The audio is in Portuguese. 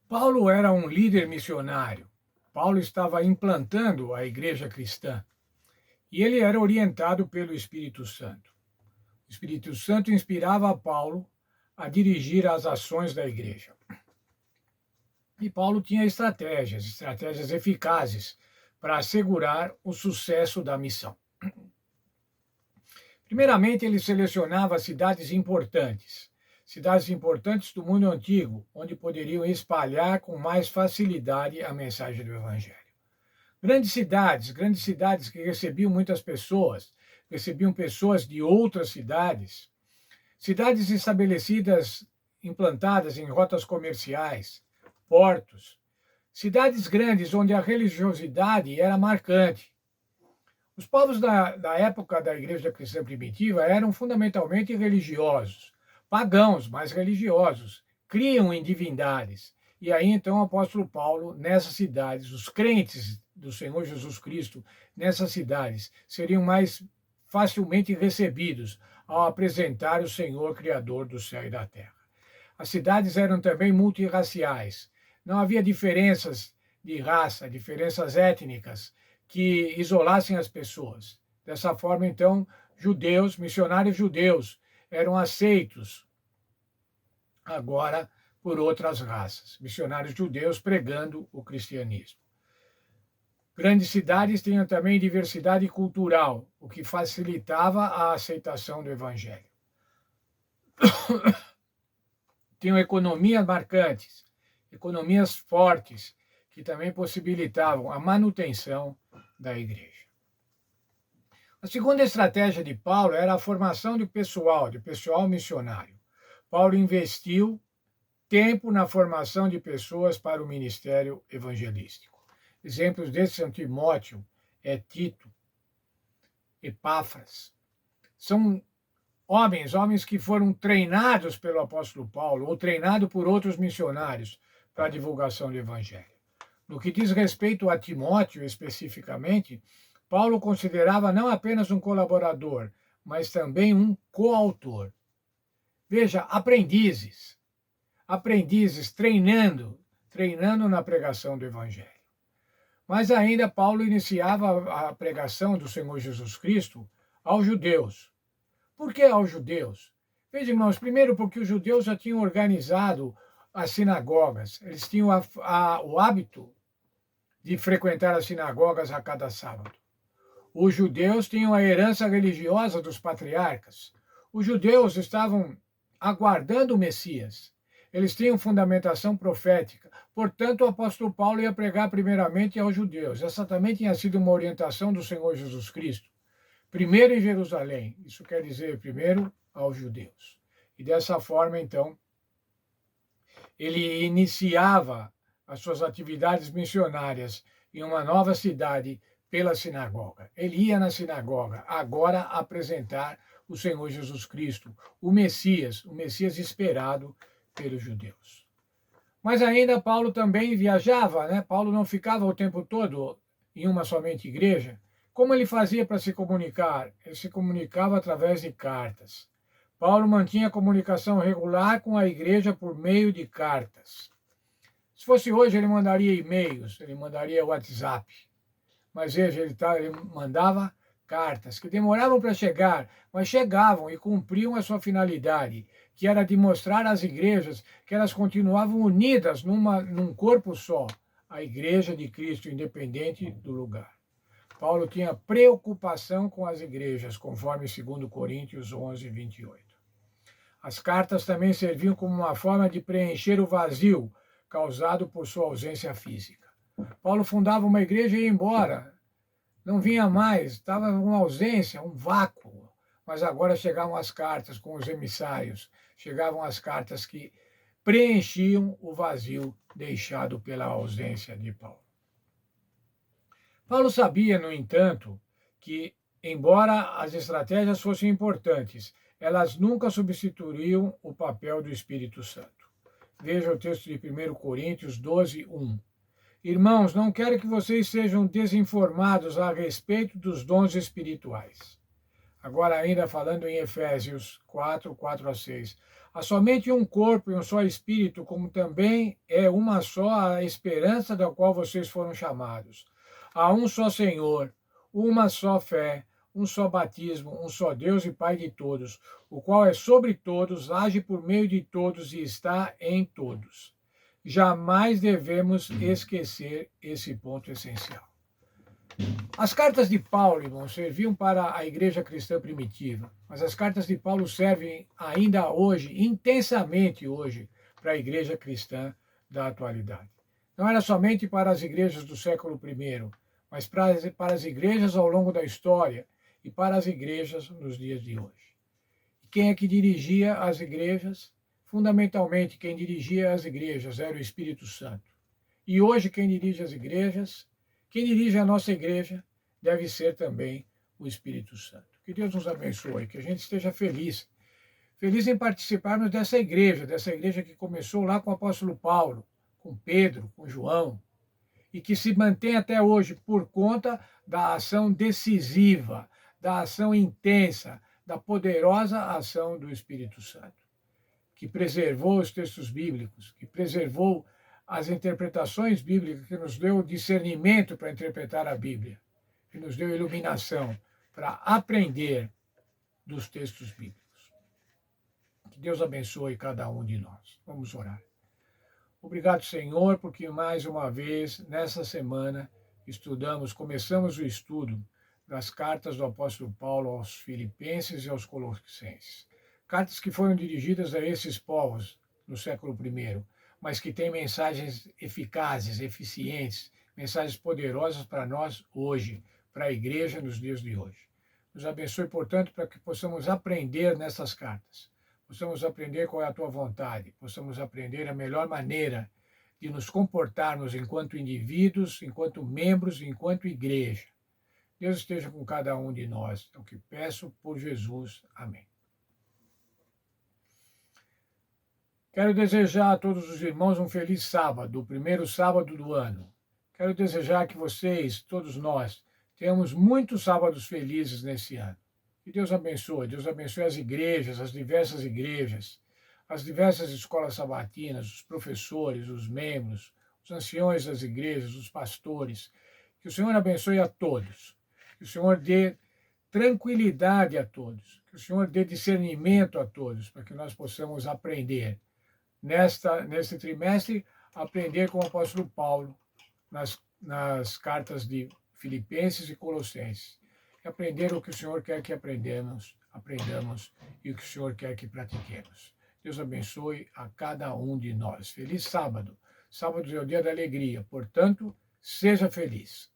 Paulo era um líder missionário. Paulo estava implantando a igreja cristã e ele era orientado pelo Espírito Santo. O Espírito Santo inspirava Paulo a dirigir as ações da igreja. E Paulo tinha estratégias eficazes para assegurar o sucesso da missão. Primeiramente, ele selecionava cidades importantes do mundo antigo, onde poderiam espalhar com mais facilidade a mensagem do Evangelho. Grandes cidades que recebiam muitas pessoas, recebiam pessoas de outras cidades, cidades estabelecidas, implantadas em rotas comerciais, portos, cidades grandes onde a religiosidade era marcante. Os povos da época da igreja cristã primitiva eram fundamentalmente religiosos, pagãos, mas religiosos, criam em divindades. E aí então o apóstolo Paulo, nessas cidades, os crentes do Senhor Jesus Cristo, nessas cidades, seriam mais facilmente recebidos ao apresentar o Senhor Criador do céu e da terra. As cidades eram também multirraciais. Não havia diferenças de raça, diferenças étnicas que isolassem as pessoas. Dessa forma, então, judeus, missionários judeus, eram aceitos agora por outras raças. Missionários judeus pregando o cristianismo. Grandes cidades tinham também diversidade cultural, o que facilitava a aceitação do evangelho. Tinham economias marcantes, economias fortes, que também possibilitavam a manutenção da igreja. A segunda estratégia de Paulo era a formação de pessoal missionário. Paulo investiu tempo na formação de pessoas para o ministério evangelístico. Exemplos desses são Timóteo, Tito, Epáfras. São homens que foram treinados pelo apóstolo Paulo ou treinados por outros missionários para a divulgação do evangelho. No que diz respeito a Timóteo especificamente, Paulo considerava não apenas um colaborador, mas também um coautor. Veja, aprendizes treinando na pregação do evangelho. Mas ainda Paulo iniciava a pregação do Senhor Jesus Cristo aos judeus. Por que aos judeus? Veja, irmãos, primeiro porque os judeus já tinham organizado as sinagogas, eles tinham o hábito de frequentar as sinagogas a cada sábado. Os judeus tinham a herança religiosa dos patriarcas. Os judeus estavam aguardando o Messias. Eles tinham fundamentação profética. Portanto, o apóstolo Paulo ia pregar primeiramente aos judeus. Essa também tinha sido uma orientação do Senhor Jesus Cristo. Primeiro em Jerusalém, isso quer dizer primeiro aos judeus. E dessa forma, então, ele iniciava as suas atividades missionárias em uma nova cidade pela sinagoga. Ele ia na sinagoga agora apresentar o Senhor Jesus Cristo, o Messias esperado pelos judeus. Mas ainda Paulo também viajava, né? Paulo não ficava o tempo todo em uma somente igreja. Como ele fazia para se comunicar? Ele se comunicava através de cartas. Paulo mantinha comunicação regular com a igreja por meio de cartas. Se fosse hoje, ele mandaria e-mails, ele mandaria WhatsApp. Mas veja, ele mandava cartas que demoravam para chegar, mas chegavam e cumpriam a sua finalidade, que era de mostrar às igrejas que elas continuavam unidas num corpo só, a igreja de Cristo, independente do lugar. Paulo tinha preocupação com as igrejas, conforme 2 Coríntios 11, 28. As cartas também serviam como uma forma de preencher o vazio causado por sua ausência física. Paulo fundava uma igreja e ia embora. Não vinha mais, estava uma ausência, um vácuo. Mas agora chegavam as cartas com os emissários, chegavam as cartas que preenchiam o vazio deixado pela ausência de Paulo. Paulo sabia, no entanto, que, embora as estratégias fossem importantes, elas nunca substituiriam o papel do Espírito Santo. Veja o texto de 1 Coríntios 12, 1. Irmãos, não quero que vocês sejam desinformados a respeito dos dons espirituais. Agora ainda falando em Efésios 4, 4 a 6. Há somente um corpo e um só espírito, como também é uma só a esperança da qual vocês foram chamados. Há um só Senhor, uma só fé, um só batismo, um só Deus e Pai de todos, o qual é sobre todos, age por meio de todos e está em todos. Jamais devemos esquecer esse ponto essencial. As cartas de Paulo, irmãos, serviam para a igreja cristã primitiva, mas as cartas de Paulo servem ainda hoje, intensamente hoje, para a igreja cristã da atualidade. Não era somente para as igrejas do século I, mas para as igrejas ao longo da história e para as igrejas nos dias de hoje. E quem é que dirigia as igrejas? Fundamentalmente, quem dirigia as igrejas era o Espírito Santo. E hoje, quem dirige as igrejas, quem dirige a nossa igreja, deve ser também o Espírito Santo. Que Deus nos abençoe, que a gente esteja feliz. Feliz em participarmos dessa igreja que começou lá com o apóstolo Paulo, com Pedro, com João, e que se mantém até hoje por conta da ação decisiva, da ação intensa, da poderosa ação do Espírito Santo, que preservou os textos bíblicos, que preservou as interpretações bíblicas, que nos deu discernimento para interpretar a Bíblia, que nos deu iluminação para aprender dos textos bíblicos. Que Deus abençoe cada um de nós. Vamos orar. Obrigado, Senhor, porque mais uma vez, nessa semana, começamos o estudo das cartas do apóstolo Paulo aos Filipenses e aos Colossenses. Cartas que foram dirigidas a esses povos no século I, mas que têm mensagens eficazes, eficientes, mensagens poderosas para nós hoje, para a igreja nos dias de hoje. Nos abençoe, portanto, para que possamos aprender nessas cartas, possamos aprender qual é a tua vontade, possamos aprender a melhor maneira de nos comportarmos enquanto indivíduos, enquanto membros, enquanto igreja. Deus esteja com cada um de nós. É o que peço por Jesus. Amém. Quero desejar a todos os irmãos um feliz sábado, o primeiro sábado do ano. Quero desejar que vocês, todos nós, tenhamos muitos sábados felizes nesse ano. Que Deus abençoe as igrejas, as diversas escolas sabatinas, os professores, os membros, os anciões das igrejas, os pastores. Que o Senhor abençoe a todos. Que o Senhor dê tranquilidade a todos. Que o Senhor dê discernimento a todos, para que nós possamos aprender nesse trimestre, aprender com o apóstolo Paulo nas cartas de Filipenses e Colossenses. E aprender o que o Senhor quer que aprendamos e o que o Senhor quer que pratiquemos. Deus abençoe a cada um de nós. Feliz sábado. Sábado é o dia da alegria, portanto, seja feliz.